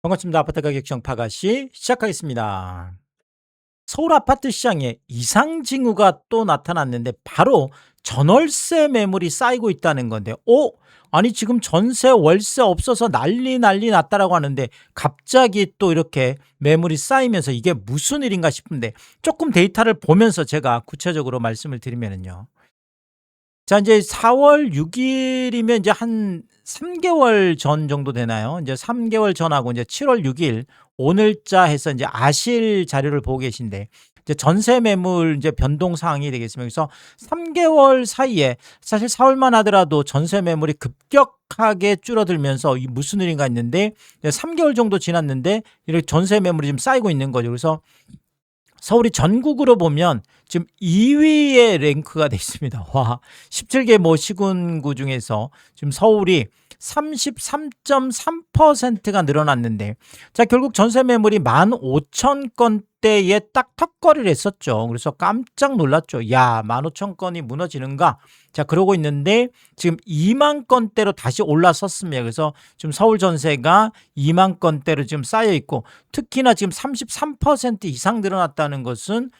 반갑습니다. 아파트 가격 정파가시 시작하겠습니다. 서울 아파트 시장에 이상 징후가 또 나타났는데 바로 전월세 매물이 쌓이고 있다는 건데, 아니 지금 전세 월세 없어서 난리 났다라고 하는데 갑자기 또 이렇게 매물이 쌓이면서 이게 무슨 일인가 싶은데 조금 데이터를 보면서 제가 구체적으로 말씀을 드리면은요. 자, 이제 4월 6 일이면 이제 한 3 개월 전 정도 되나요? 이제 3 개월 전하고 이제 7월 6일 오늘자 해서 이제 아실 자료를 보고 계신데, 이제 전세 매물 이제 변동 사항이 되겠습니다. 그래서 3 개월 사이에 사실 4 월만 하더라도 전세 매물이 급격하게 줄어들면서 이 무슨 일인가 했는데, 이제 3 개월 정도 지났는데 이렇게 전세 매물이 지금 쌓이고 있는 거죠. 그래서 서울이 전국으로 보면 지금 2 위에 랭크가 돼 있습니다. 와, 17개 뭐 시군구 중에서 지금 서울이 33.3%가 늘어났는데, 자 결국 전세 매물이 15,000건대에 딱 턱걸이를 했었죠. 그래서 깜짝 놀랐죠. 야, 15,000건이 무너지는가? 자 그러고 있는데 지금 2만 건대로 다시 올라섰습니다. 그래서 지금 서울 전세가 2만 건대로 지금 쌓여 있고, 특히나 지금 33% 이상 늘어났다는 것은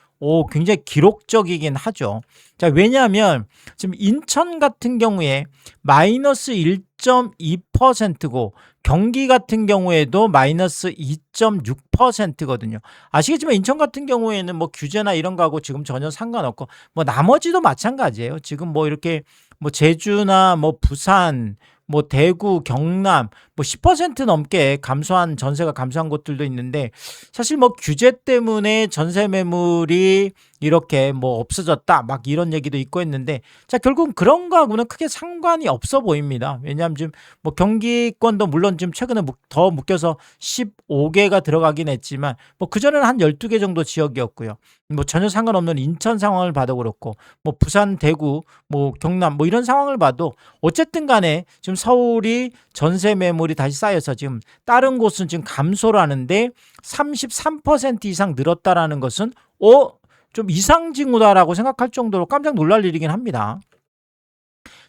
굉장히 기록적이긴 하죠. 자, 왜냐하면 지금 인천 같은 경우에 마이너스 1.2%고 경기 같은 경우에도 마이너스 2.6%거든요. 아시겠지만 인천 같은 경우에는 뭐 규제나 이런 거하고 지금 전혀 상관없고, 뭐 나머지도 마찬가지예요. 지금 뭐 이렇게 뭐 제주나 뭐 부산, 뭐 대구, 경남 뭐 10% 넘게 감소한 전세가 감소한 곳들도 있는데, 사실 뭐 규제 때문에 전세 매물이 이렇게 뭐 없어졌다 막 이런 얘기도 있고 했는데, 자 결국은 그런 거하고는 크게 상관이 없어 보입니다. 왜냐하면 지금 뭐 경기권도 물론 지금 최근에 더 묶여서 15개가 들어가긴 했지만 뭐 그전에는 한 12개 정도 지역이었고요. 뭐 전혀 상관없는 인천 상황을 봐도 그렇고, 뭐 부산, 대구, 뭐 경남 뭐 이런 상황을 봐도 어쨌든 간에 지금 서울이 전세 매물이 다시 쌓여서 지금 다른 곳은 지금 감소를 하는데 33% 이상 늘었다라는 것은 좀 이상 징후다라고 생각할 정도로 깜짝 놀랄 일이긴 합니다.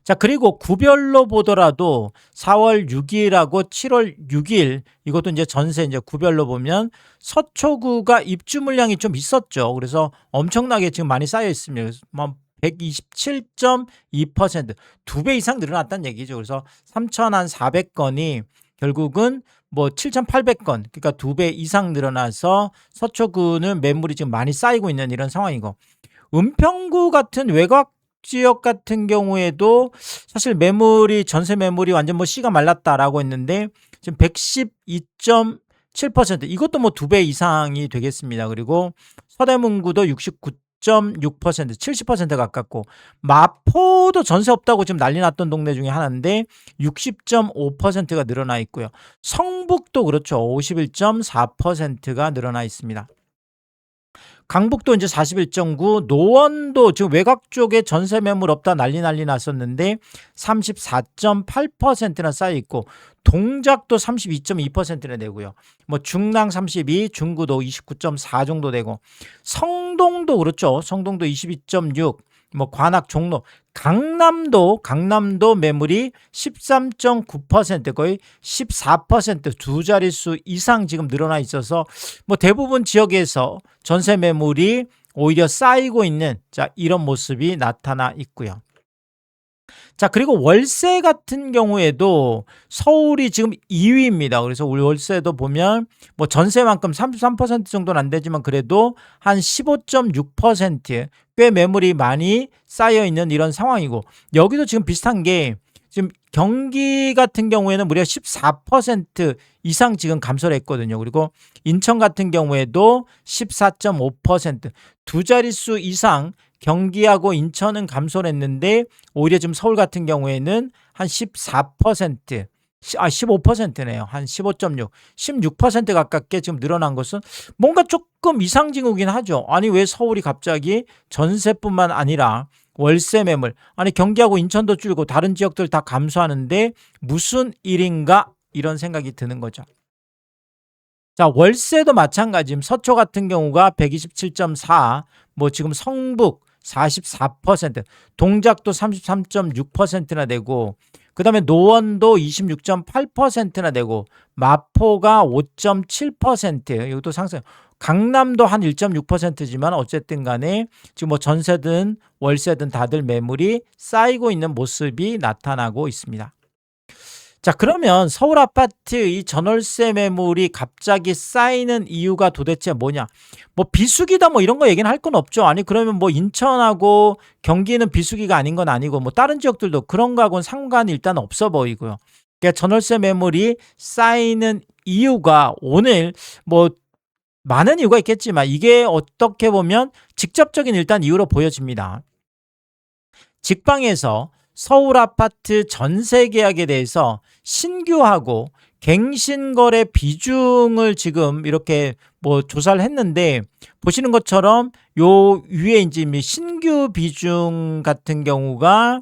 자, 그리고 구별로 보더라도 4월 6일하고 7월 6일 이것도 이제 전세 이제 구별로 보면 서초구가 입주 물량이 좀 있었죠. 그래서 엄청나게 지금 많이 쌓여 있습니다. 그래서 뭐 127.2%, 2배 이상 늘어났다는 얘기죠. 그래서 3,400건이 결국은 뭐 7,800건, 그러니까 2배 이상 늘어나서 서초구는 매물이 지금 많이 쌓이고 있는 이런 상황이고, 은평구 같은 외곽 지역 같은 경우에도 사실 매물이 전세 매물이 완전 뭐 씨가 말랐다라고 했는데 지금 112.7%, 이것도 뭐 2배 이상이 되겠습니다. 그리고 서대문구도 69.6%, 70% 가깝고, 마포도 전세 없다고 지금 난리 났던 동네 중에 하나인데 60.5%가 늘어나 있고요. 성북도 그렇죠. 51.4%가 늘어나 있습니다. 강북도 이제 41.9, 노원도 지금 외곽 쪽에 전세 매물 없다 난리 났었는데 34.8%나 쌓여 있고, 동작도 32.2%나 되고요. 뭐 중랑 32, 중구도 29.4 정도 되고, 성동도 그렇죠. 성동도 22.6, 뭐 관악, 종로, 강남도 매물이 13.9%, 거의 14%두 자릿수 이상 지금 늘어나 있어서 뭐 대부분 지역에서 전세 매물이 오히려 쌓이고 있는, 자 이런 모습이 나타나 있고요. 자 그리고 월세 같은 경우에도 서울이 지금 2위입니다. 그래서 우리 월세도 보면 뭐 전세만큼 33% 정도는 안 되지만 그래도 한 15.6%꽤 매물이 많이 쌓여 있는 이런 상황이고, 여기도 지금 비슷한 게 지금 경기 같은 경우에는 무려 14% 이상 지금 감소를 했거든요. 그리고 인천 같은 경우에도 14.5%, 두 자릿수 이상 경기하고 인천은 감소를 했는데 오히려 지금 서울 같은 경우에는 한 14%, 15%네요. 한 15.6, 16% 가깝게 지금 늘어난 것은 뭔가 조금 이상징후긴 하죠. 아니 왜 서울이 갑자기 전세뿐만 아니라 월세 매물, 아니 경기하고 인천도 줄고 다른 지역들 다 감소하는데 무슨 일인가, 이런 생각이 드는 거죠. 자, 월세도 마찬가지. 서초 같은 경우가 127.4, 뭐 지금 성북 44%, 동작도 33.6%나 되고, 그 다음에 노원도 26.8%나 되고, 마포가 5.7%, 이것도 상승. 강남도 한 1.6%지만 어쨌든 간에 지금 뭐 전세든 월세든 다들 매물이 쌓이고 있는 모습이 나타나고 있습니다. 자, 그러면 서울 아파트 이 전월세 매물이 갑자기 쌓이는 이유가 도대체 뭐냐? 뭐 비수기다 뭐 이런 거 얘기는 할 건 없죠. 아니 그러면 뭐 인천하고 경기는 비수기가 아닌 건 아니고 뭐 다른 지역들도 그런 거하고는 상관이 일단 없어 보이고요. 그러니까 전월세 매물이 쌓이는 이유가 오늘 뭐 많은 이유가 있겠지만 이게 어떻게 보면 직접적인 일단 이유로 보여집니다. 직방에서 서울 아파트 전세 계약에 대해서 신규하고 갱신거래 비중을 지금 이렇게 뭐 조사를 했는데 보시는 것처럼 요 위에 이제 신규 비중 같은 경우가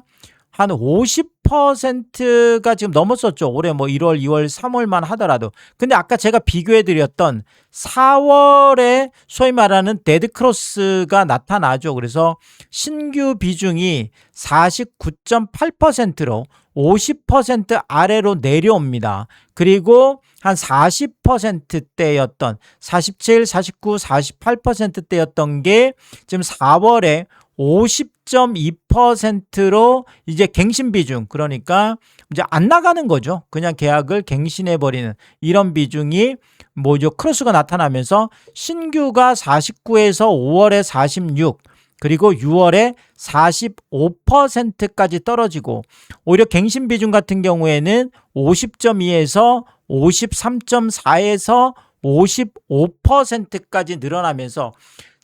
한 50%가 지금 넘었었죠. 올해 뭐 1월, 2월, 3월만 하더라도. 근데 아까 제가 비교해 드렸던 4월에 소위 말하는 데드크로스가 나타나죠. 그래서 신규 비중이 49.8%로 50% 아래로 내려옵니다. 그리고 한 40%대였던 47, 49, 48%대였던 게 지금 4월에 50.2%로 이제 갱신 비중, 그러니까 이제 안 나가는 거죠. 그냥 계약을 갱신해 버리는 이런 비중이 뭐죠? 크로스가 나타나면서 신규가 49에서 5월에 46, 그리고 6월에 45%까지 떨어지고 오히려 갱신 비중 같은 경우에는 50.2에서 53.4에서 55%까지 늘어나면서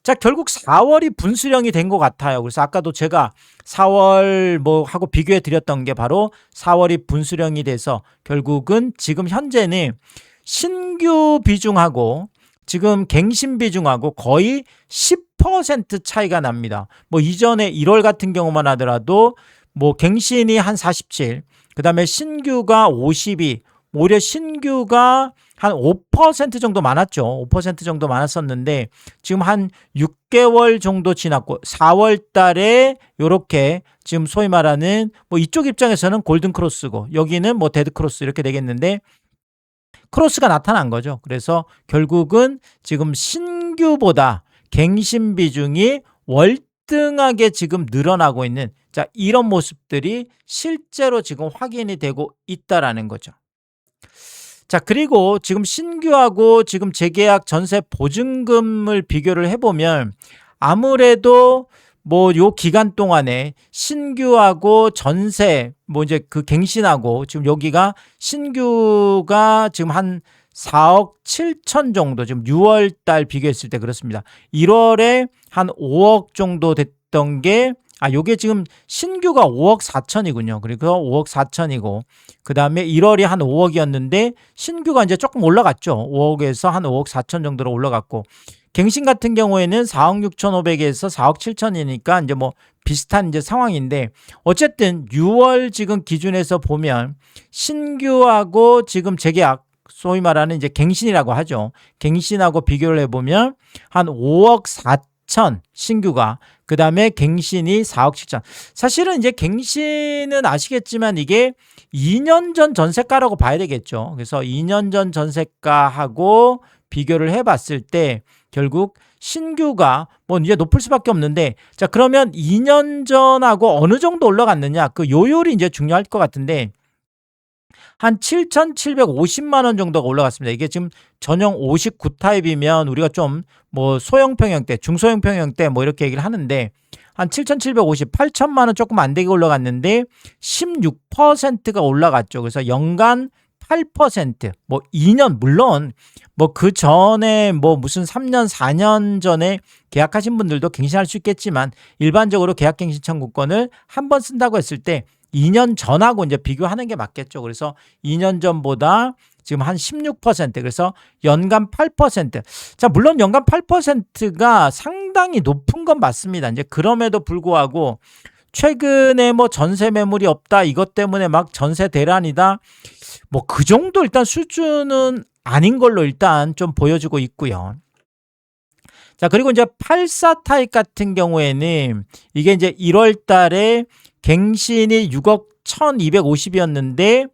자, 결국 4월이 분수령이 된 것 같아요. 그래서 아까도 제가 4월 뭐 하고 비교해 드렸던 게 바로 4월이 분수령이 돼서 결국은 지금 현재는 신규 비중하고 지금 갱신 비중하고 거의 10% 차이가 납니다. 뭐 이전에 1월 같은 경우만 하더라도 뭐 갱신이 한 47, 그 다음에 신규가 52, 오히려 신규가 한 5% 정도 많았죠. 5% 정도 많았었는데 지금 한 6개월 정도 지났고 4월 달에 요렇게 지금 소위 말하는 뭐 이쪽 입장에서는 골든 크로스고 여기는 뭐 데드 크로스 이렇게 되겠는데 크로스가 나타난 거죠. 그래서 결국은 지금 신규보다 갱신 비중이 월등하게 지금 늘어나고 있는 자, 이런 모습들이 실제로 지금 확인이 되고 있다라는 거죠. 자, 그리고 지금 신규하고 지금 재계약 전세 보증금을 비교를 해보면 아무래도 뭐 요 기간 동안에 신규하고 전세 뭐 이제 그 갱신하고 지금 여기가 신규가 지금 한 4억 7천 정도 지금 6월 달 비교했을 때 그렇습니다. 1월에 한 5억 정도 됐던 게 요게 지금 신규가 5억 4천이군요. 그리고 5억 4천이고, 그 다음에 1월이 한 5억이었는데, 신규가 이제 조금 올라갔죠. 5억에서 한 5억 4천 정도로 올라갔고, 갱신 같은 경우에는 4억 6,500에서 4억 7천이니까 이제 뭐 비슷한 이제 상황인데, 어쨌든 6월 지금 기준에서 보면, 신규하고 지금 재계약, 소위 말하는 이제 갱신이라고 하죠. 갱신하고 비교를 해보면, 한 5억 4천 신규가, 그 다음에 갱신이 4억 7천. 사실은 이제 갱신은 아시겠지만 이게 2년 전 전세가라고 봐야 되겠죠. 그래서 2년 전 전세가하고 비교를 해봤을 때 결국 신규가 뭐 이제 높을 수밖에 없는데, 자, 그러면 2년 전하고 어느 정도 올라갔느냐, 그 요율이 이제 중요할 것 같은데 한 7,750만 원 정도가 올라갔습니다. 이게 지금 전용 59타입이면 우리가 좀 뭐 소형 평형대, 중소형 평형대 뭐 이렇게 얘기를 하는데 한 7,750, 8천만 원 조금 안 되게 올라갔는데 16%가 올라갔죠. 그래서 연간 8%, 뭐 2년, 물론 뭐 그 전에 뭐 무슨 3년, 4년 전에 계약하신 분들도 갱신할 수 있겠지만 일반적으로 계약갱신 청구권을 한 번 쓴다고 했을 때 2년 전하고 이제 비교하는 게 맞겠죠. 그래서 2년 전보다 지금 한 16%, 그래서 연간 8%. 자, 물론 연간 8%가 상당히 높은 건 맞습니다. 이제 그럼에도 불구하고 최근에 뭐 전세 매물이 없다, 이것 때문에 막 전세 대란이다, 뭐 그 정도 일단 수준은 아닌 걸로 일단 좀 보여주고 있고요. 자, 그리고 이제 84 타입 같은 경우에는 이게 이제 1월 달에 갱신이 6억 1250이었는데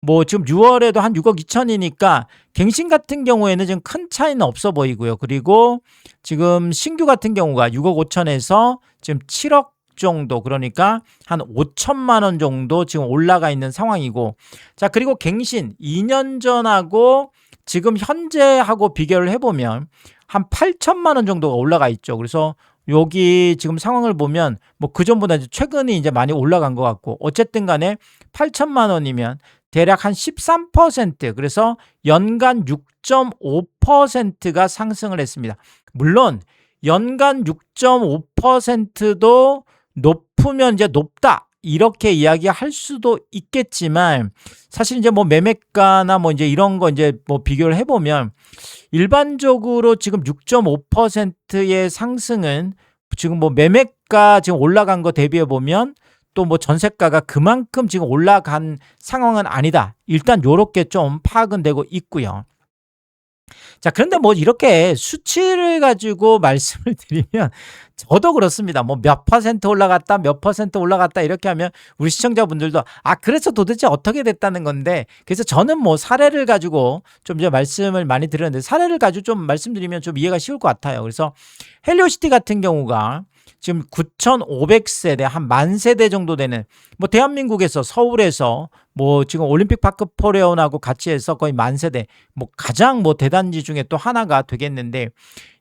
뭐 지금 6월에도 한 6억 2천이니까 갱신 같은 경우에는 지금 큰 차이는 없어 보이고요. 그리고 지금 신규 같은 경우가 6억 5천에서 지금 7억 정도, 그러니까 한 5천만 원 정도 지금 올라가 있는 상황이고, 자 그리고 갱신 2년 전하고 지금 현재하고 비교를 해보면 한 8천만 원 정도가 올라가 있죠. 그래서 여기 지금 상황을 보면 뭐 그전보다 이제 최근에 이제 많이 올라간 것 같고, 어쨌든 간에 8천만 원이면 대략 한 13%, 그래서 연간 6.5%가 상승을 했습니다. 물론 연간 6.5%도 높으면 이제 높다 이렇게 이야기할 수도 있겠지만, 사실 이제 뭐 매매가나 뭐 이제 이런 거 이제 뭐 비교를 해보면 일반적으로 지금 6.5%의 상승은 지금 뭐 매매가 지금 올라간 거 대비해 보면 또 뭐 전세가가 그만큼 지금 올라간 상황은 아니다. 일단 요렇게 좀 파악은 되고 있고요. 자, 그런데 뭐 이렇게 수치를 가지고 말씀을 드리면 저도 그렇습니다. 뭐 몇 퍼센트 올라갔다, 몇 퍼센트 올라갔다 이렇게 하면 우리 시청자분들도 그래서 도대체 어떻게 됐다는 건데, 그래서 저는 뭐 사례를 가지고 좀 이제 말씀을 많이 드렸는데, 사례를 가지고 좀 말씀드리면 좀 이해가 쉬울 것 같아요. 그래서 헬리오시티 같은 경우가 지금 9,500세대, 한 10,000세대 정도 되는, 뭐 대한민국에서 서울에서 뭐 지금 올림픽 파크 포레온하고 같이 해서 거의 10,000세대, 뭐 가장 뭐 대단지 중에 또 하나가 되겠는데,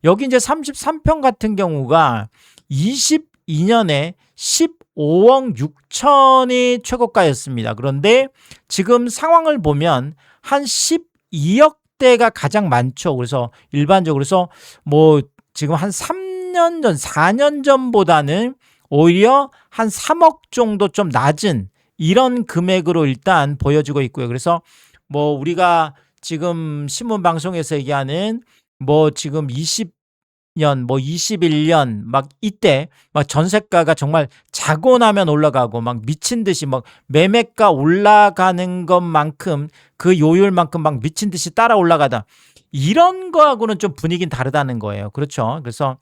여기 이제 33평 같은 경우가 22년에 15억 6천이 최고가였습니다. 그런데 지금 상황을 보면 한 12억대가 가장 많죠. 그래서 일반적으로 그래서 뭐 지금 한 3년 전, 4년 전보다는 오히려 한 3억 정도 좀 낮은 이런 금액으로 일단 보여지고 있고요. 그래서 뭐 우리가 지금 신문 방송에서 얘기하는 뭐 지금 20년, 뭐 21년 막 이때 막 전세가가 정말 자고 나면 올라가고 막 미친 듯이 막 매매가 올라가는 것만큼 그 요율만큼 막 미친 듯이 따라 올라가다, 이런 거하고는 좀 분위기는 다르다는 거예요. 그렇죠? 그래서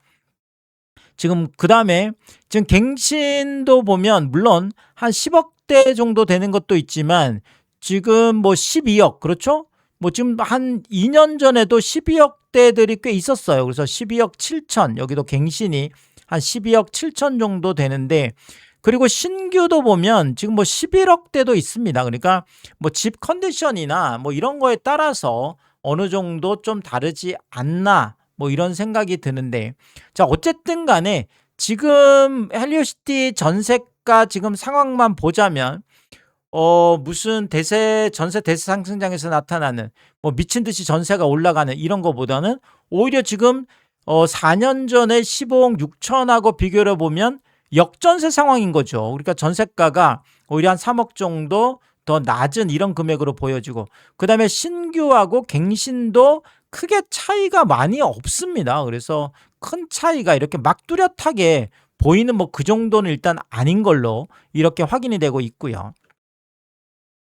지금 그다음에 지금 갱신도 보면 물론 한 10억대 정도 되는 것도 있지만 지금 뭐 12억, 그렇죠? 뭐 지금 한 2년 전에도 12억대들이 꽤 있었어요. 그래서 12억 7천, 여기도 갱신이 한 12억 7천 정도 되는데, 그리고 신규도 보면 지금 뭐 11억대도 있습니다. 그러니까 뭐 집 컨디션이나 뭐 이런 거에 따라서 어느 정도 좀 다르지 않나, 뭐 이런 생각이 드는데, 자 어쨌든 간에 지금 헬리오시티 전세가 지금 상황만 보자면 무슨 전세 대세 상승장에서 나타나는 뭐 미친 듯이 전세가 올라가는 이런 거보다는 오히려 지금 4년 전에 15억 6천하고 비교를 해보면 역전세 상황인 거죠. 그러니까 전세가가 오히려 한 3억 정도 더 낮은 이런 금액으로 보여지고, 그 다음에 신규하고 갱신도 크게 차이가 많이 없습니다. 그래서 큰 차이가 이렇게 막 뚜렷하게 보이는 뭐 그 정도는 일단 아닌 걸로 이렇게 확인이 되고 있고요.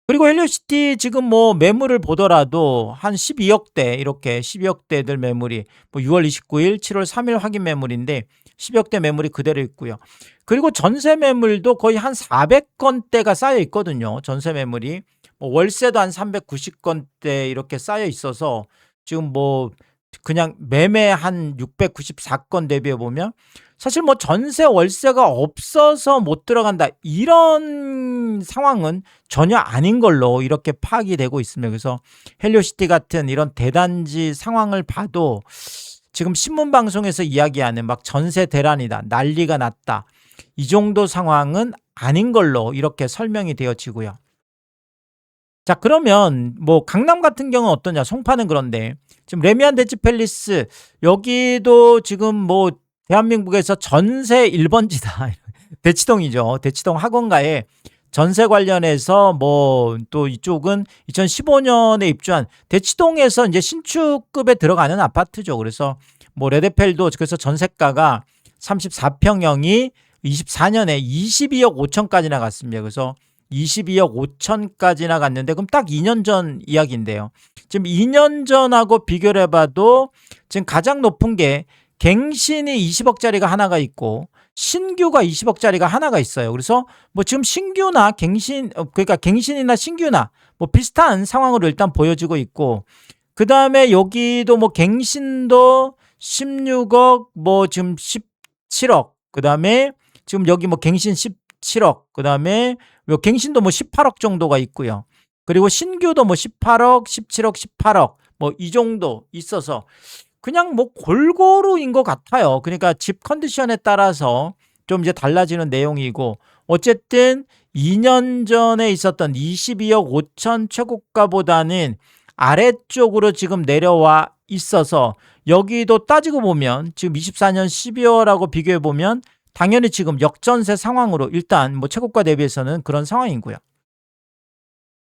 그리고 헬리오시티 지금 뭐 매물을 보더라도 한 12억대, 이렇게 12억대들 매물이 뭐 6월 29일, 7월 3일 확인 매물인데 10억대 매물이 그대로 있고요. 그리고 전세 매물도 거의 한 400건대가 쌓여 있거든요. 전세 매물이 뭐 월세도 한 390건대 이렇게 쌓여 있어서 지금 뭐 그냥 매매 한 694건 대비해 보면 사실 뭐 전세 월세가 없어서 못 들어간다 이런 상황은 전혀 아닌 걸로 이렇게 파악이 되고 있습니다. 그래서 헬리오시티 같은 이런 대단지 상황을 봐도 지금 신문 방송에서 이야기하는 막 전세 대란이다, 난리가 났다, 이 정도 상황은 아닌 걸로 이렇게 설명이 되어지고요. 자 그러면 뭐 강남 같은 경우는 어떠냐, 송파는. 그런데 지금 레미안 대치 팰리스 여기도 지금 뭐 대한민국에서 전세 1번지다 대치동이죠. 대치동 학원가에 전세 관련해서 뭐 또 이쪽은 2015년에 입주한 대치동에서 이제 신축급에 들어가는 아파트죠. 그래서 뭐 레드펠도 그래서 전세가가 34평형이 24년에 22억 5천까지 나갔습니다. 그래서 22억 5천까지 나갔는데 그럼 딱 2년 전 이야기인데요. 지금 2년 전하고 비교를 해봐도 지금 가장 높은 게 갱신이 20억짜리가 하나가 있고 신규가 20억짜리가 하나가 있어요. 그래서 뭐 지금 신규나 갱신 그러니까 갱신이나 신규나 뭐 비슷한 상황으로 일단 보여지고 있고, 그 다음에 여기도 뭐 갱신도 16억, 뭐 지금 17억, 그 다음에 지금 여기 뭐 갱신 17억, 그 다음에 요 갱신도 뭐 18억 정도가 있고요. 그리고 신규도 뭐 18억, 17억, 18억 뭐 이 정도 있어서 그냥 뭐 골고루인 것 같아요. 그러니까 집 컨디션에 따라서 좀 이제 달라지는 내용이고, 어쨌든 2년 전에 있었던 22억 5천 최고가보다는 아래쪽으로 지금 내려와 있어서 여기도 따지고 보면 지금 24년 12월하고 비교해 보면 당연히 지금 역전세 상황으로 일단 뭐 최고가 대비해서는 그런 상황이고요.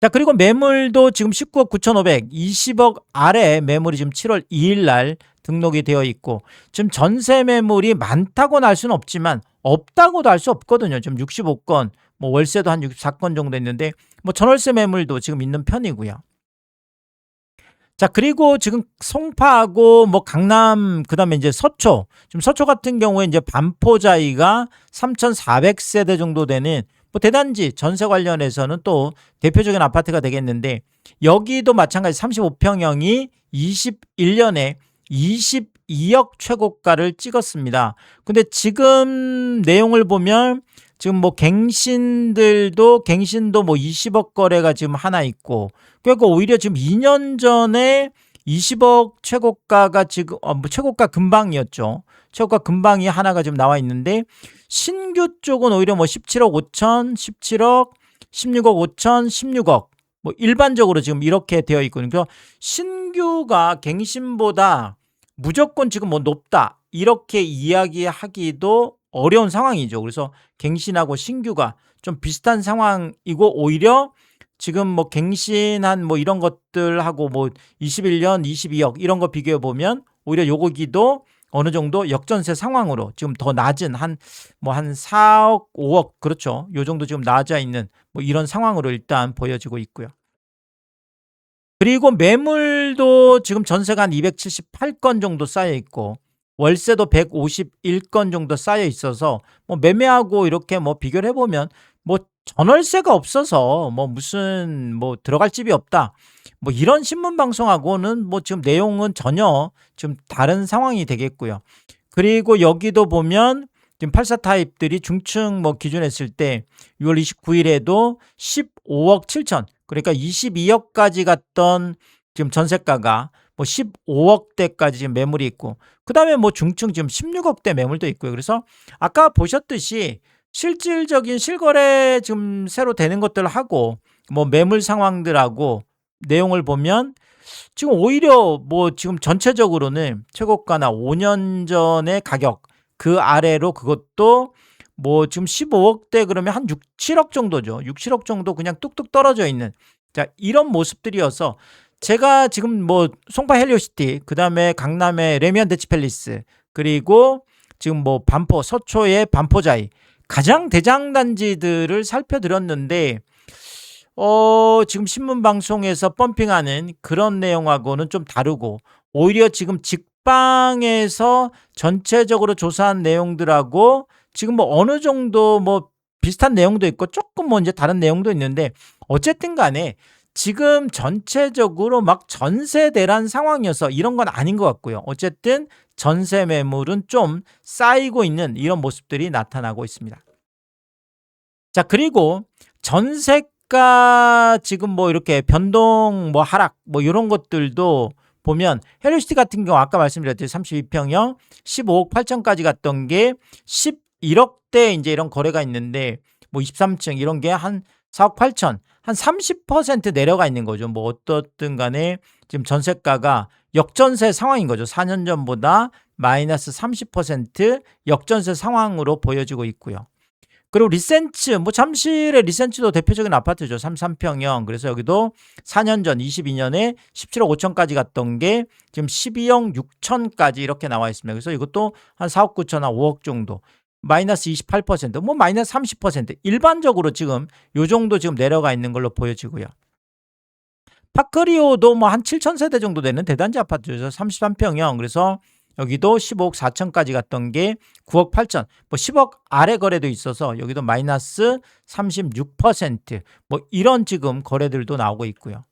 자, 그리고 매물도 지금 19억 9,500, 20억 아래 매물이 지금 7월 2일 날 등록이 되어 있고, 지금 전세 매물이 많다고는 할 수는 없지만 없다고도 할 수 없거든요. 지금 65건, 뭐 월세도 한 64건 정도 있는데 뭐 전월세 매물도 지금 있는 편이고요. 자, 그리고 지금 송파하고 뭐 강남, 그다음에 이제 서초, 지금 서초 같은 경우에 이제 반포자이가 3,400세대 정도 되는 뭐 대단지 전세 관련해서는 또 대표적인 아파트가 되겠는데, 여기도 마찬가지 35평형이 21년에 22억 최고가를 찍었습니다. 근데 지금 내용을 보면 지금 뭐 갱신도 뭐 20억 거래가 지금 하나 있고, 그러니까 오히려 지금 2년 전에 20억 최고가가 지금 뭐 최고가 근방이었죠. 최고가 근방이 하나가 지금 나와 있는데, 신규 쪽은 오히려 뭐 17억 5천, 17억, 16억 5천, 16억 뭐 일반적으로 지금 이렇게 되어 있고, 그러니까 신규가 갱신보다 무조건 지금 뭐 높다 이렇게 이야기하기도 어려운 상황이죠. 그래서 갱신하고 신규가 좀 비슷한 상황이고, 오히려 지금 뭐 갱신한 뭐 이런 것들하고 뭐 21년 22억 이런 거 비교해 보면 오히려 요거기도 어느 정도 역전세 상황으로 지금 더 낮은 한 4억 5억 그렇죠. 요 정도 지금 낮아 있는 뭐 이런 상황으로 일단 보여지고 있고요. 그리고 매물도 지금 전세가 한 278건 정도 쌓여 있고 월세도 151건 정도 쌓여 있어서 뭐 매매하고 이렇게 뭐 비교를 해보면 뭐 전월세가 없어서 뭐 무슨 뭐 들어갈 집이 없다 뭐 이런 신문 방송하고는 뭐 지금 내용은 전혀 좀 다른 상황이 되겠고요. 그리고 여기도 보면 지금 84 타입들이 중층 뭐 기준했을 때 6월 29일에도 15억 7천, 그러니까 22억까지 갔던 지금 전세가가 뭐 15억대까지 지금 매물이 있고, 그 다음에 뭐 중층 지금 16억대 매물도 있고요. 그래서 아까 보셨듯이 실질적인 실거래 지금 새로 되는 것들하고 뭐 매물 상황들하고 내용을 보면 지금 오히려 뭐 지금 전체적으로는 최고가나 5년 전의 가격 그 아래로, 그것도 뭐 지금 15억대 그러면 한 6, 7억 정도죠. 6, 7억 정도 그냥 뚝뚝 떨어져 있는, 자, 이런 모습들이어서 제가 지금 뭐 송파 헬리오시티, 그 다음에 강남의 레미안데치 팰리스, 그리고 지금 뭐 반포 서초의 반포자이 가장 대장 단지들을 살펴드렸는데 지금 신문 방송에서 펌핑하는 그런 내용하고는 좀 다르고, 오히려 지금 직방에서 전체적으로 조사한 내용들하고 지금 뭐 어느 정도 뭐 비슷한 내용도 있고 조금 뭐 이제 다른 내용도 있는데, 어쨌든 간에 지금 전체적으로 막 전세 대란 상황이어서 이런 건 아닌 것 같고요. 어쨌든 전세 매물은 좀 쌓이고 있는 이런 모습들이 나타나고 있습니다. 자, 그리고 전세가 지금 뭐 이렇게 변동 뭐 하락 뭐 이런 것들도 보면 헬리오시티 같은 경우 아까 말씀드렸듯이 32평형 15억 8천까지 갔던 게 11억대 이제 이런 거래가 있는데, 뭐 23층 이런 게 한 4억 8천, 한 30% 내려가 있는 거죠. 뭐 어떻든 간에 지금 전세가가 역전세 상황인 거죠. 4년 전보다 마이너스 30% 역전세 상황으로 보여지고 있고요. 그리고 리센츠, 뭐 잠실의 리센츠도 대표적인 아파트죠. 33평형. 그래서 여기도 4년 전 22년에 17억 5천까지 갔던 게 지금 12억 6천까지 이렇게 나와 있습니다. 그래서 이것도 한 4억 9천, 한 5억 정도. 마이너스 28%, 뭐 마이너스 30%. 일반적으로 지금 요 정도 지금 내려가 있는 걸로 보여지고요. 파크리오도 뭐 한 7천 세대 정도 되는 대단지 아파트죠. 33평형. 그래서 여기도 15억 4천까지 갔던 게 9억 8천. 뭐 10억 아래 거래도 있어서 여기도 마이너스 36%. 뭐 이런 지금 거래들도 나오고 있고요.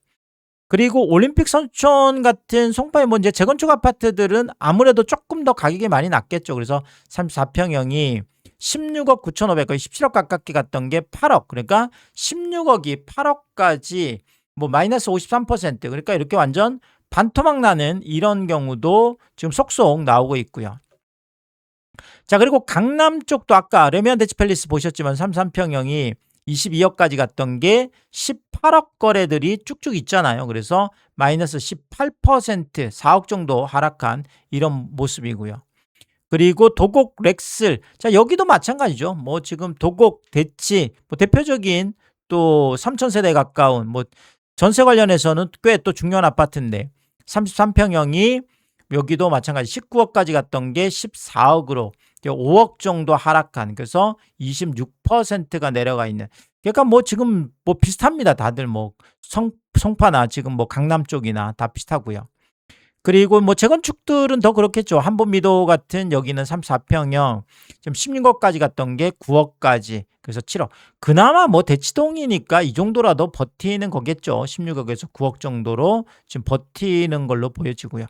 그리고 올림픽 선촌 같은 송파의 뭐 이제 재건축 아파트들은 아무래도 조금 더 가격이 많이 낮겠죠. 그래서 34평형이 16억 9,500, 거의 17억 가깝게 갔던 게 8억. 그러니까 16억이 8억까지 뭐 마이너스 53%. 그러니까 이렇게 완전 반토막 나는 이런 경우도 지금 속속 나오고 있고요. 자, 그리고 강남 쪽도 아까 레미안 대치팰리스 보셨지만 33평형이 22억까지 갔던 게 18억 거래들이 쭉쭉 있잖아요. 그래서 마이너스 18%, 4억 정도 하락한 이런 모습이고요. 그리고 도곡 렉슬. 자, 여기도 마찬가지죠. 뭐 지금 도곡 대치, 뭐 대표적인 또 3,000세대에 가까운 뭐 전세 관련해서는 꽤 또 중요한 아파트인데 33평형이 여기도 마찬가지 19억까지 갔던 게 14억으로 5억 정도 하락한, 그래서 26%가 내려가 있는. 그러니까 뭐 지금 뭐 비슷합니다. 다들 뭐 송파나 지금 뭐 강남 쪽이나 다 비슷하고요. 그리고 뭐 재건축들은 더 그렇겠죠. 한본미도 같은 여기는 34평형 지금 16억까지 갔던 게 9억까지, 그래서 7억. 그나마 뭐 대치동이니까 이 정도라도 버티는 거겠죠. 16억에서 9억 정도로 지금 버티는 걸로 보여지고요.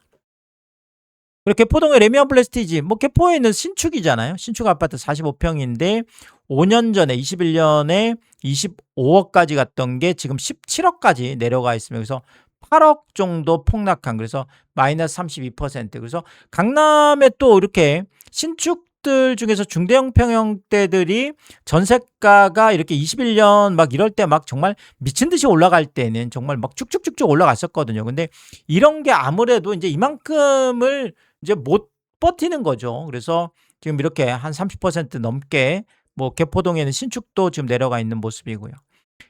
그리고 개포동의 레미안 블레스티지, 뭐 개포에 있는 신축이잖아요. 신축 아파트 45평인데 5년 전에 21년에 25억까지 갔던 게 지금 17억까지 내려가 있습니다. 그래서 8억 정도 폭락한, 그래서 마이너스 32%. 그래서 강남에 또 이렇게 신축들 중에서 중대형 평형대들이 전세가가 이렇게 21년 막 이럴 때 막 정말 미친 듯이 올라갈 때는 정말 막 쭉쭉쭉쭉 올라갔었거든요. 근데 이런 게 아무래도 이제 이만큼을 이제 못 버티는 거죠. 그래서 지금 이렇게 한 30% 넘게 뭐 개포동에는 신축도 지금 내려가 있는 모습이고요.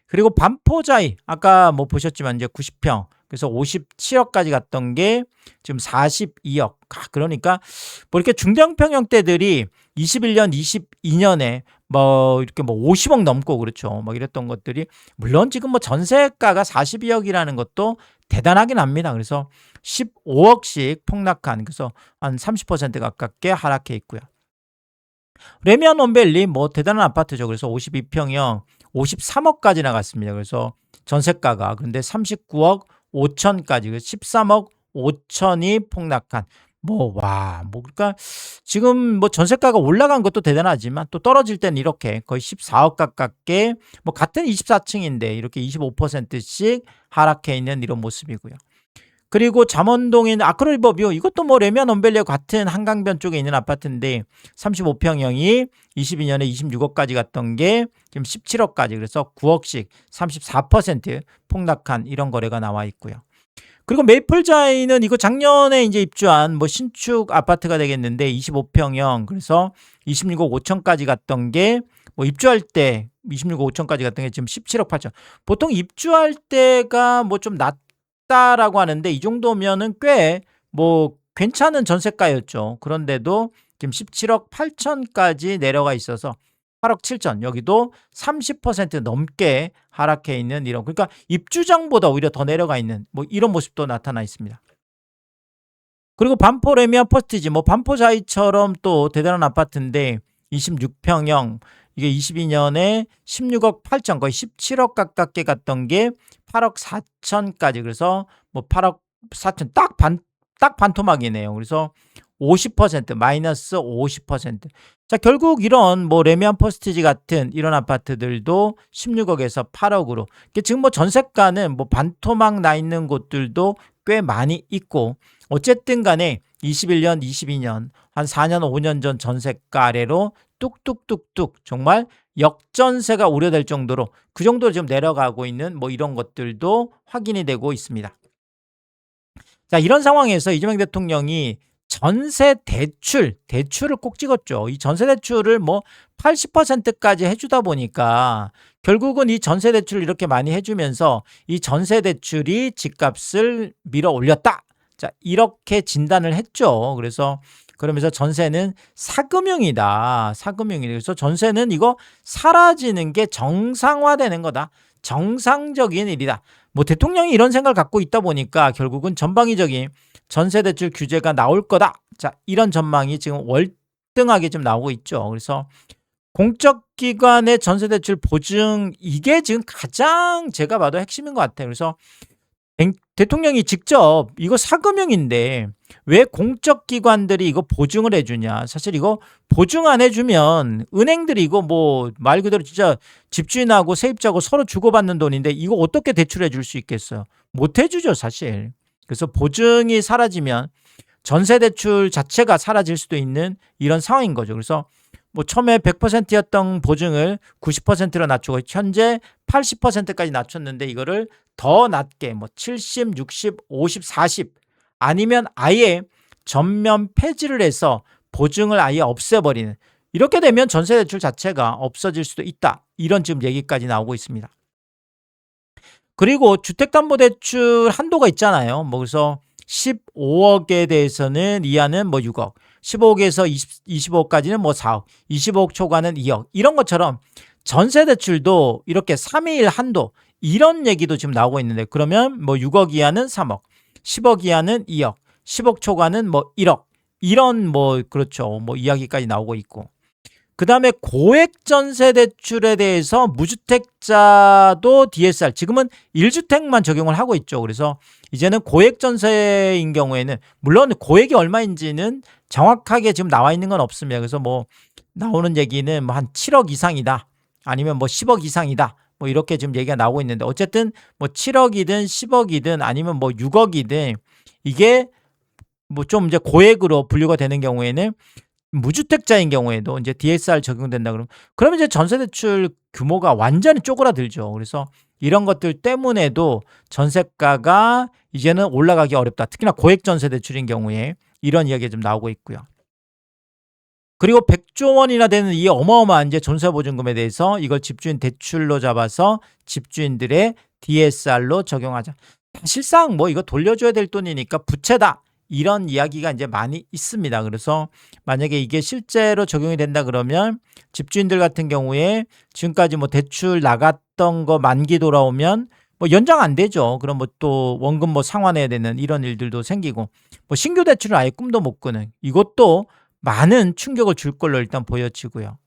그리고 반포자이 아까 뭐 보셨지만 이제 90평, 그래서 57억까지 갔던 게 지금 42억. 그러니까 뭐 이렇게 중대형 평형대들이 21년, 22년에 뭐 이렇게 뭐 50억 넘고 그렇죠. 뭐 이랬던 것들이 물론 지금 뭐 전세가가 42억이라는 것도 대단하긴 합니다. 그래서 15억씩 폭락한, 그래서 한 30% 가깝게 하락해 있고요. 레미안 원밸리 뭐 대단한 아파트죠. 그래서 52평형 53억까지 나갔습니다. 그래서 전세가가 그런데 39억 5천까지 13억 5천이 폭락한, 뭐 그러니까 지금 뭐 전세가가 올라간 것도 대단하지만 또 떨어질 때는 이렇게 거의 14억 가깝게 뭐 같은 24층인데 이렇게 25%씩 하락해 있는 이런 모습이고요. 그리고 잠원동에 있는 아크로리버뷰, 이것도 뭐 레미안 원밸리와 같은 한강변 쪽에 있는 아파트인데 35평형이 22년에 26억까지 갔던 게 지금 17억까지, 그래서 9억씩 34% 폭락한 이런 거래가 나와 있고요. 그리고 메이플자이는 이거 작년에 이제 입주한 뭐 신축 아파트가 되겠는데 25평형, 그래서 26억 5천까지 갔던 게 뭐 입주할 때 26억 5천까지 갔던 게 지금 17억 8천. 보통 입주할 때가 뭐 좀 낮다라고 하는데 이 정도면은 꽤 뭐 괜찮은 전세가였죠. 그런데도 지금 17억 8천까지 내려가 있어서 8억 7천, 여기도 30% 넘게 하락해 있는 이런, 그러니까 입주장보다 오히려 더 내려가 있는 뭐 이런 모습도 나타나 있습니다. 그리고 반포 레미안 퍼스티지, 뭐 반포자이처럼 또 대단한 아파트인데 26평형 이게 22년에 16억 8천, 거의 17억 가깝게 갔던 게 8억 4천까지, 그래서 뭐 8억 4천 딱 반토막이네요. 그래서 50% 마이너스 50%. 자, 결국 이런 뭐 레미안 퍼스티지 같은 이런 아파트들도 16억에서 8억으로 지금 뭐 전세가는 뭐 반토막 나 있는 곳들도 꽤 많이 있고, 어쨌든 간에 21년, 22년 한 4년, 5년 전 전세가 아래로 뚝뚝뚝뚝 정말 역전세가 우려될 정도로 그 정도로 지금 내려가고 있는 뭐 이런 것들도 확인이 되고 있습니다. 자, 이런 상황에서 이재명 대통령이 전세 대출을 꼭 찍었죠. 이 전세 대출을 뭐 80%까지 해주다 보니까 결국은 이 전세 대출을 이렇게 많이 해주면서 이 전세 대출이 집값을 밀어 올렸다. 자, 이렇게 진단을 했죠. 그래서 그러면서 전세는 사금융이다. 그래서 전세는 이거 사라지는 게 정상화되는 거다. 정상적인 일이다. 뭐 대통령이 이런 생각을 갖고 있다 보니까 결국은 전방위적인 전세대출 규제가 나올 거다. 자, 이런 전망이 지금 월등하게 좀 나오고 있죠. 그래서 공적기관의 전세대출 보증, 이게 지금 가장 제가 봐도 핵심인 것 같아요. 그래서 대통령이 직접 이거 사금융인데 왜 공적기관들이 이거 보증을 해주냐. 사실 이거 보증 안 해주면 은행들이 이거 뭐 말 그대로 진짜 집주인하고 세입자하고 서로 주고받는 돈인데 이거 어떻게 대출해 줄 수 있겠어요. 못 해주죠 사실. 그래서 보증이 사라지면 전세대출 자체가 사라질 수도 있는 이런 상황인 거죠. 그래서 뭐 처음에 100%였던 보증을 90%로 낮추고 현재 80%까지 낮췄는데 이거를 더 낮게 뭐 70, 60, 50, 40 아니면 아예 전면 폐지를 해서 보증을 아예 없애버리는, 이렇게 되면 전세대출 자체가 없어질 수도 있다. 이런 지금 얘기까지 나오고 있습니다. 그리고 주택담보대출 한도가 있잖아요. 뭐 그래서 15억에 대해서는 이하는 뭐 6억, 15억에서 25억까지는 뭐 4억, 25억 초과는 2억, 이런 것처럼 전세대출도 이렇게 3일 한도, 이런 얘기도 지금 나오고 있는데, 그러면 뭐 6억 이하는 3억, 10억 이하는 2억, 10억 초과는 뭐 1억, 이런 뭐 그렇죠. 뭐 이야기까지 나오고 있고, 그 다음에 고액 전세대출에 대해서 무주택자도 DSR, 지금은 1주택만 적용을 하고 있죠. 그래서 이제는 고액 전세인 경우에는, 물론 고액이 얼마인지는 정확하게 지금 나와 있는 건 없습니다. 그래서 뭐 나오는 얘기는 뭐 한 7억 이상이다, 아니면 뭐 10억 이상이다, 뭐 이렇게 지금 얘기가 나오고 있는데, 어쨌든 뭐 7억이든 10억이든 아니면 뭐 6억이든 이게 뭐 좀 이제 고액으로 분류가 되는 경우에는, 무주택자인 경우에도 이제 DSR 적용된다 그러면 이제 전세대출 규모가 완전히 쪼그라들죠. 그래서 이런 것들 때문에도 전세가가 이제는 올라가기 어렵다. 특히나 고액 전세대출인 경우에 이런 이야기가 좀 나오고 있고요. 그리고 100조 원이나 되는 이 어마어마한 이제 전세보증금에 대해서 이걸 집주인 대출로 잡아서 집주인들의 DSR로 적용하자. 사실상 뭐 이거 돌려줘야 될 돈이니까 부채다, 이런 이야기가 이제 많이 있습니다. 그래서 만약에 이게 실제로 적용이 된다 그러면 집주인들 같은 경우에 지금까지 뭐 대출 나갔던 거 만기 돌아오면 뭐 연장 안 되죠. 그럼 뭐 또 원금 뭐 상환해야 되는 이런 일들도 생기고, 뭐 신규 대출은 아예 꿈도 못 꾸는, 이것도 많은 충격을 줄 걸로 일단 보여지고요.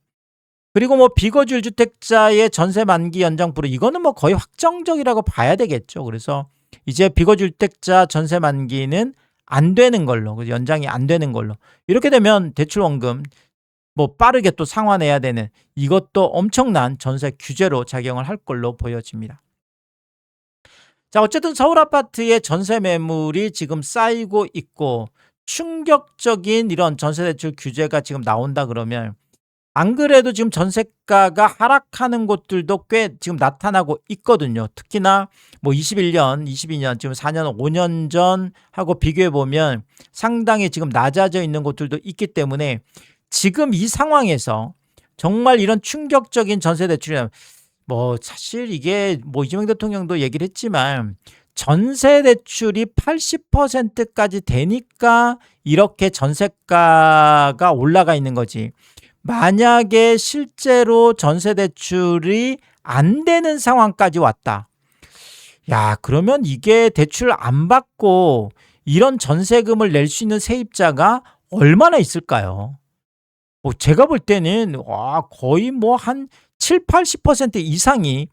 그리고 뭐 비거주 1주택자의 전세 만기 연장 불허, 이거는 뭐 거의 확정적이라고 봐야 되겠죠. 그래서 이제 비거주 1주택자 전세 만기는 안 되는 걸로, 연장이 안 되는 걸로, 이렇게 되면 대출 원금 뭐 빠르게 또 상환해야 되는, 이것도 엄청난 전세 규제로 작용을 할 걸로 보여집니다. 자, 어쨌든 서울 아파트의 전세 매물이 지금 쌓이고 있고 충격적인 이런 전세대출 규제가 지금 나온다 그러면, 안 그래도 지금 전세가가 하락하는 곳들도 꽤 지금 나타나고 있거든요. 특히나 뭐 21년, 22년, 지금 4년, 5년 전하고 비교해 보면 상당히 지금 낮아져 있는 곳들도 있기 때문에, 지금 이 상황에서 정말 이런 충격적인 전세대출이라면, 뭐 사실 이게 뭐 이재명 대통령도 얘기를 했지만 전세대출이 80%까지 되니까 이렇게 전세가가 올라가 있는 거지, 만약에 실제로 전세대출이 안 되는 상황까지 왔다. 야, 그러면 이게 대출 안 받고 이런 전세금을 낼 수 있는 세입자가 얼마나 있을까요? 제가 볼 때는 거의 뭐 한 7, 80% 이상이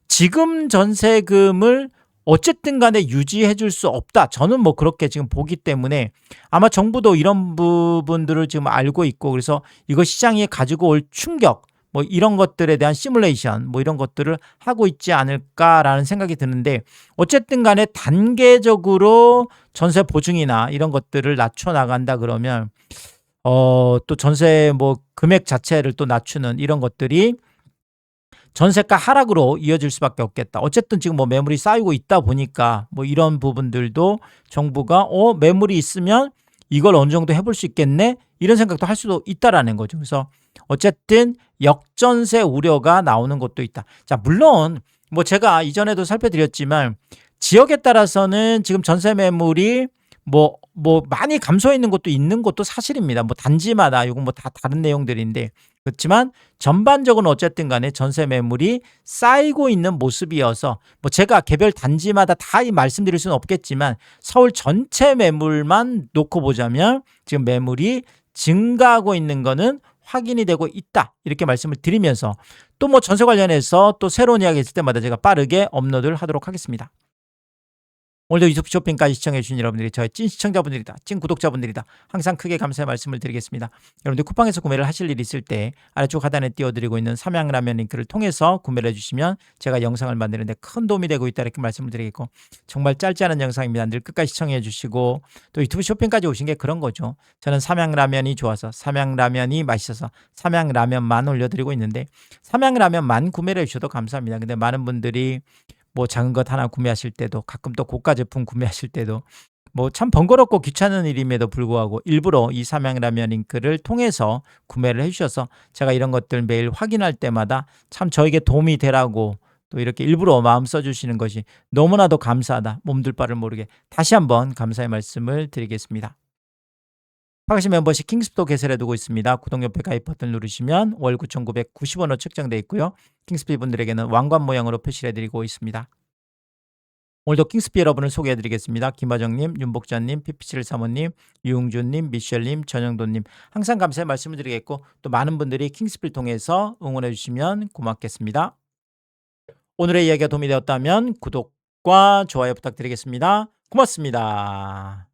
지금 전세금을 어쨌든 간에 유지해 줄 수 없다. 저는 뭐 그렇게 지금 보기 때문에 아마 정부도 이런 부분들을 지금 알고 있고, 그래서 이거 시장에 가지고 올 충격, 뭐 이런 것들에 대한 시뮬레이션, 뭐 이런 것들을 하고 있지 않을까라는 생각이 드는데, 어쨌든 간에 단계적으로 전세 보증이나 이런 것들을 낮춰 나간다 그러면 또 전세 뭐 금액 자체를 또 낮추는 이런 것들이 전세가 하락으로 이어질 수밖에 없겠다. 어쨌든 지금 뭐 매물이 쌓이고 있다 보니까 뭐 이런 부분들도 정부가 매물이 있으면 이걸 어느 정도 해볼 수 있겠네, 이런 생각도 할 수도 있다라는 거죠. 그래서 어쨌든 역전세 우려가 나오는 것도 있다. 자, 물론 뭐 제가 이전에도 살펴드렸지만 지역에 따라서는 지금 전세 매물이 뭐 많이 감소해 있는 것도 있는 것도 사실입니다. 뭐 단지마다 이건 뭐 다 다른 내용들인데, 그렇지만 전반적으로는 어쨌든 간에 전세 매물이 쌓이고 있는 모습이어서 뭐 제가 개별 단지마다 다 이 말씀드릴 수는 없겠지만 서울 전체 매물만 놓고 보자면 지금 매물이 증가하고 있는 거는 확인이 되고 있다. 이렇게 말씀을 드리면서 또 뭐 전세 관련해서 또 새로운 이야기 있을 때마다 제가 빠르게 업로드를 하도록 하겠습니다. 오늘도 유튜브 쇼핑까지 시청해주신 여러분들이 저의 찐 시청자분들이다. 찐 구독자분들이다. 항상 크게 감사의 말씀을 드리겠습니다. 여러분들 쿠팡에서 구매를 하실 일 있을 때 아래쪽 하단에 띄워드리고 있는 삼양라면 링크를 통해서 구매를 해주시면 제가 영상을 만드는데 큰 도움이 되고 있다 이렇게 말씀을 드리겠고 정말 짧지 않은 영상입니다. 늘 끝까지 시청해주시고 또 유튜브 쇼핑까지 오신 게 그런 거죠. 저는 삼양라면이 좋아서 삼양라면이 맛있어서 삼양라면만 올려드리고 있는데 삼양라면만 구매를 해주셔도 감사합니다. 근데 많은 분들이 뭐 작은 것 하나 구매하실 때도 가끔 또 고가 제품 구매하실 때도 뭐 참 번거롭고 귀찮은 일임에도 불구하고 일부러 이 삼양라면 링크를 통해서 구매를 해주셔서 제가 이런 것들 매일 확인할 때마다 참 저에게 도움이 되라고 또 이렇게 일부러 마음 써주시는 것이 너무나도 감사하다. 몸둘 바를 모르게 다시 한번 감사의 말씀을 드리겠습니다. 파가시 멤버십 킹스피도 개설해 두고 있습니다. 구독 옆에 가입 버튼 누르시면 월 9,990원으로 책정되어 있고요. 킹스피 분들에게는 왕관 모양으로 표시를 해드리고 있습니다. 오늘도 킹스피 여러분을 소개해 드리겠습니다. 김하정님, 윤복자님, 피피칠 사모님, 유웅준님, 미셸님, 전영돈님 항상 감사의 말씀을 드리겠고 또 많은 분들이 킹스피를 통해서 응원해 주시면 고맙겠습니다. 오늘의 이야기가 도움이 되었다면 구독과 좋아요 부탁드리겠습니다. 고맙습니다.